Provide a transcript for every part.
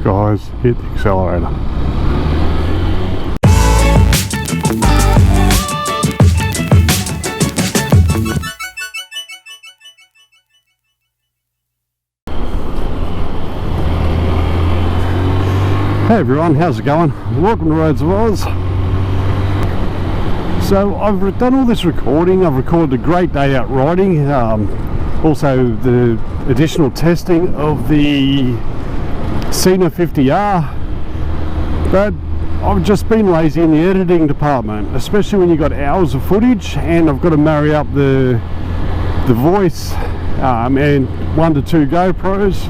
guys, hit the accelerator. Hey everyone, how's it going? Welcome to Roads of Oz. So I've done all this recording. I've recorded a great day out riding, also the additional testing of the Sena 50R, but I've just been lazy in the editing department, especially when you've got hours of footage and I've got to marry up the voice and 1 to 2 GoPros.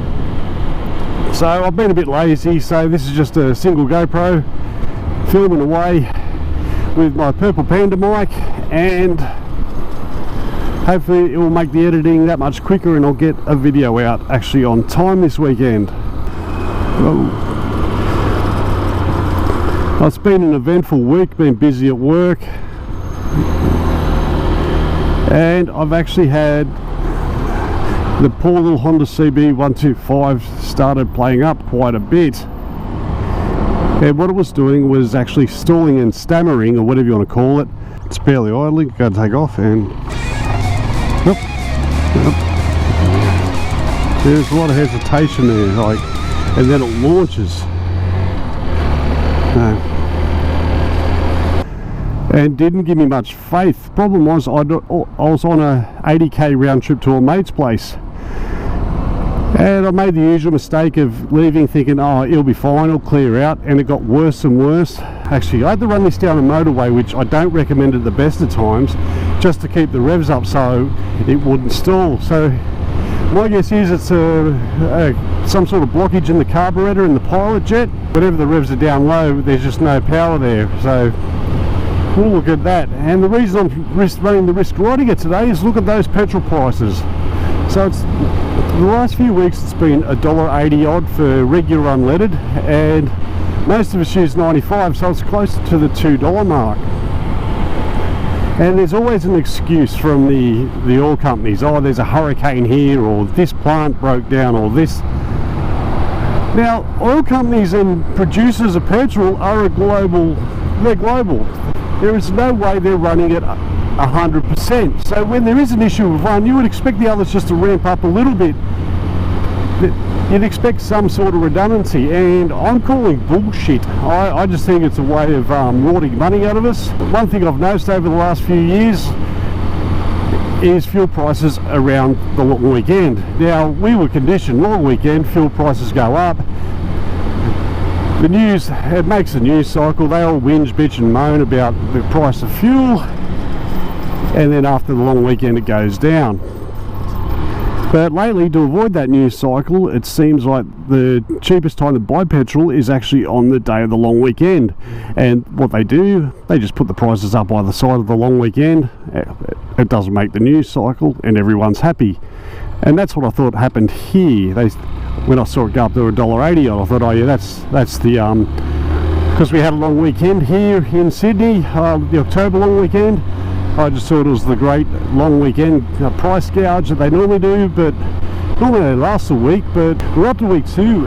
So I've been a bit lazy, so this is just a single GoPro filming away with my Purple Panda mic, and hopefully it will make the editing that much quicker and I'll get a video out actually on time this weekend. Oh. It's been an eventful week, been busy at work, and I've actually had the poor little Honda CB125 started playing up quite a bit, and what it was doing was actually stalling and stammering, or whatever you want to call it. It's barely idling, going to take off, and nope. There's a lot of hesitation there, and then it launches. And didn't give me much faith. Problem was I was on a 80k round trip to a mate's place, and I made the usual mistake of leaving thinking, oh, it'll be fine, it'll clear out, and it got worse and worse. Actually, I had to run this down a motorway, which I don't recommend at the best of times, just to keep the revs up so it wouldn't stall. So my guess is it's some sort of blockage in the carburetor in the pilot jet. Whenever the revs are down low, there's just no power there. So we'll look at that. And the reason I'm running the risk riding it today is look at those petrol prices. So it's the last few weeks it's been $1.80 odd for regular unleaded, and most of us use 95, so it's close to the $2 mark. And there's always an excuse from the oil companies. Oh, there's a hurricane here, or this plant broke down, or this. Now, oil companies and producers of petrol are they're global. There is no way they're running at 100%. So when there is an issue with one, you would expect the others just to ramp up a little bit. You'd expect some sort of redundancy, and I'm calling bullshit. I just think it's a way of rorting money out of us. One thing I've noticed over the last few years is fuel prices around the long weekend. Now, we were conditioned long weekend, fuel prices go up. The news, it makes the news cycle. They all whinge, bitch and moan about the price of fuel, and then after the long weekend it goes down. But lately, to avoid that news cycle, it seems like the cheapest time to buy petrol is actually on the day of the long weekend. And what they do, they just put the prices up either side of the long weekend. It doesn't make the news cycle and everyone's happy. And that's what I thought happened here. When I saw it go up to $1.80, I thought, oh yeah, that's the because we had a long weekend here in Sydney, the October long weekend. I just thought it was the great long weekend price gouge that they normally do, but normally they last a week, but we're up to week 2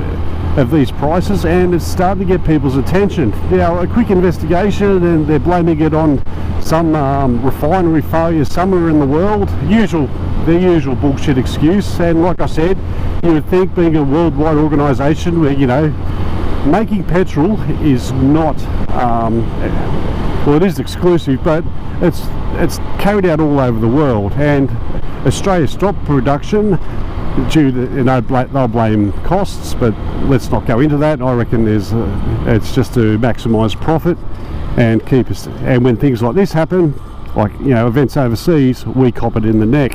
of these prices and it's starting to get people's attention. Now, a quick investigation and they're blaming it on some refinery failure somewhere in the world. The usual bullshit excuse. And like I said, you would think, being a worldwide organisation where, you know, making petrol is not well, it is exclusive, but it's carried out all over the world, and Australia stopped production due to, you know, they'll blame costs, but let's not go into that. I reckon it's just to maximise profit and keep us. And when things like this happen, like, you know, events overseas, we cop it in the neck.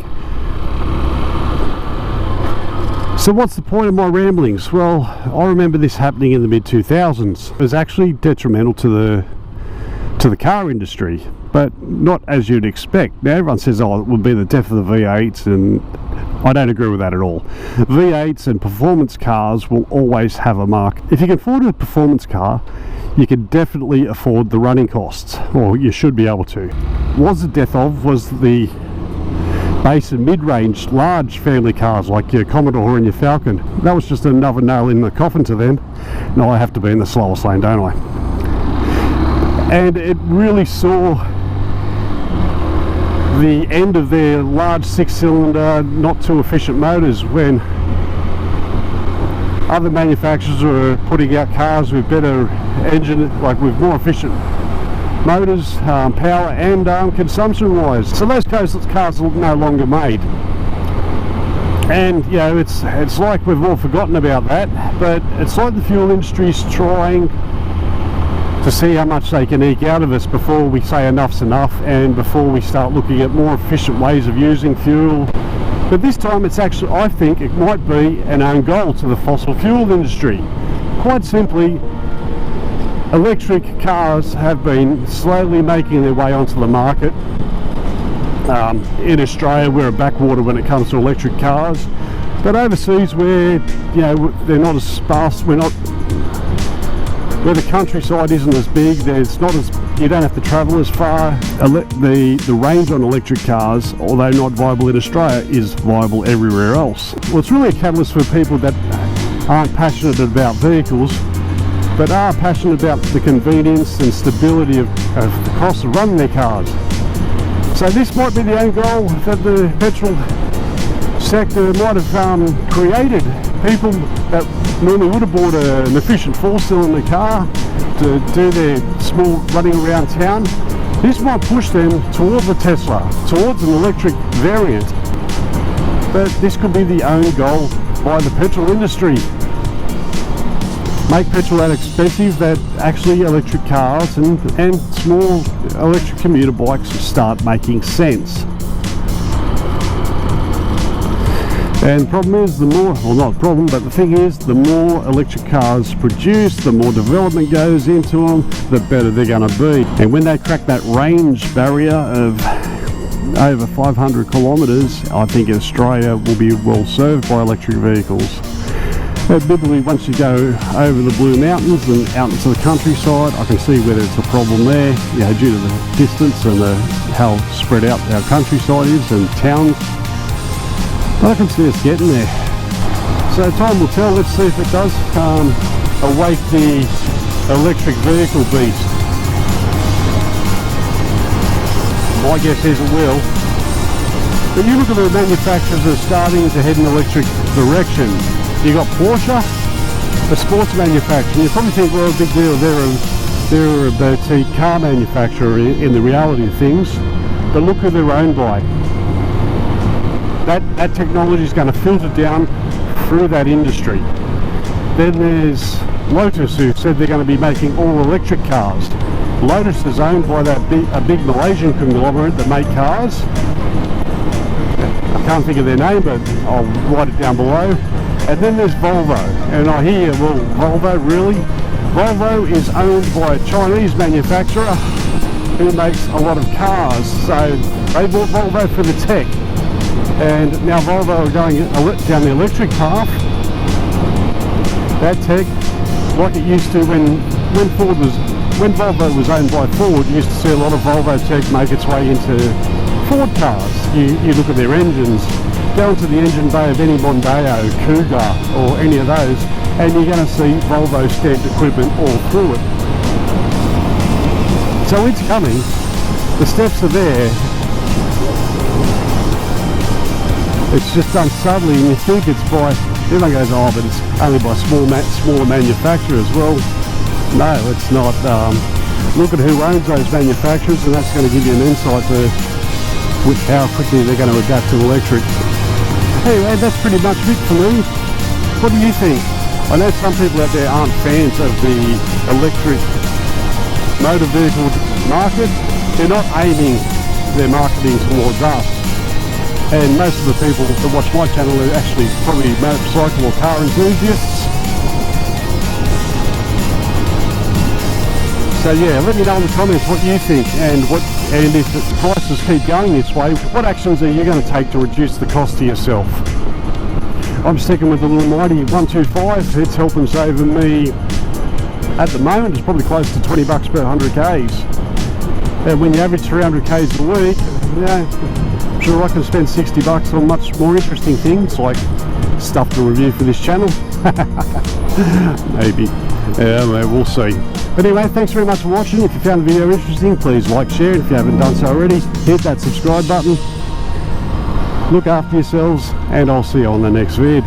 So what's the point of my ramblings? Well, I remember this happening in the mid-2000s. It was actually detrimental to the car industry, but not as you'd expect. Now everyone says, oh, it would be the death of the V8s, and I don't agree with that at all. V8s and performance cars will always have a market. If you can afford a performance car, you can definitely afford the running costs, or you should be able to. Was the death of was the base and mid-range large family cars like your Commodore and your Falcon. That was just another nail in the coffin to them. Now I have to be in the slowest lane, don't I? And it really saw the end of their large 6-cylinder, not too efficient motors when other manufacturers were putting out cars with better engine, like with more efficient motors, power and consumption wise. So those cars are no longer made, and you know, it's like we've all forgotten about that, but it's like the fuel industry's trying to see how much they can eke out of us before we say enough's enough, and before we start looking at more efficient ways of using fuel. But this time it's actually, I think it might be an own goal to the fossil fuel industry. Quite simply, electric cars have been slowly making their way onto the market. In Australia we're a backwater when it comes to electric cars, but overseas where, you know, they're not as sparse, where the countryside isn't as big, there's not as, you don't have to travel as far. The range on electric cars, although not viable in Australia, is viable everywhere else. Well, it's really a catalyst for people that aren't passionate about vehicles, but are passionate about the convenience and stability of the cost of running their cars. So this might be the end goal that the petrol sector might have created. People that normally would have bought an efficient 4-cylinder car to do their small running around town, this might push them towards a Tesla, towards an electric variant. But this could be the own goal by the petrol industry. Make petrol that expensive that actually electric cars and small electric commuter bikes start making sense. And the problem is, the more, well not problem, but the thing is, the more electric cars produced, the more development goes into them, the better they're going to be. And when they crack that range barrier of over 500 kilometres, I think Australia will be well served by electric vehicles. Admittedly, once you go over the Blue Mountains and out into the countryside, I can see where there's a problem there, you know, due to the distance and how spread out our countryside is and towns. But I can see us getting there. So time will tell. Let's see if it does awake the electric vehicle beast. My guess is it will. But you look at the manufacturers that are starting to head in electric direction. You got Porsche, a sports manufacturer. You probably think, well, a big deal, they're a boutique car manufacturer in the reality of things. But look who they're owned by. That technology is going to filter down through that industry. Then there's Lotus, who said they're going to be making all electric cars. Lotus is owned by a big Malaysian conglomerate that make cars. I can't think of their name, but I'll write it down below. And then there's Volvo, and I hear, well, Volvo, really? Volvo is owned by a Chinese manufacturer who makes a lot of cars, so they bought Volvo for the tech, and now Volvo are going down the electric path. That tech, like it used to when Volvo was owned by Ford, you used to see a lot of Volvo tech make its way into Ford cars. You look at their engines, go into the engine bay of any Mondeo, Cougar or any of those, and you're going to see Volvo stamped equipment all through it. So it's coming, the steps are there, it's just done subtly, and you think it's by, everyone goes, oh, but it's only by smaller manufacturers. Well, no, it's not. Look at who owns those manufacturers, and that's going to give you an insight to how quickly they're going to adapt to electric. Anyway, that's pretty much it for me. What do you think? I know some people out there aren't fans of the electric motor vehicle market. They're not aiming their marketing towards us. And most of the people that watch my channel are actually probably motorcycle or car enthusiasts. So yeah, let me know in the comments what you think, and if the prices keep going this way, what actions are you going to take to reduce the cost to yourself? I'm sticking with the little mighty 125. It's helping save me, at the moment, it's probably close to $20 per 100 Ks. And when you average 300 Ks a week, you know, sure I can spend 60 bucks on much more interesting things like stuff to review for this channel. Maybe. We'll see. But anyway, thanks very much for watching. If you found the video interesting, please like, share, and if you haven't done so already, hit that subscribe button. Look after yourselves, and I'll see you on the next vid.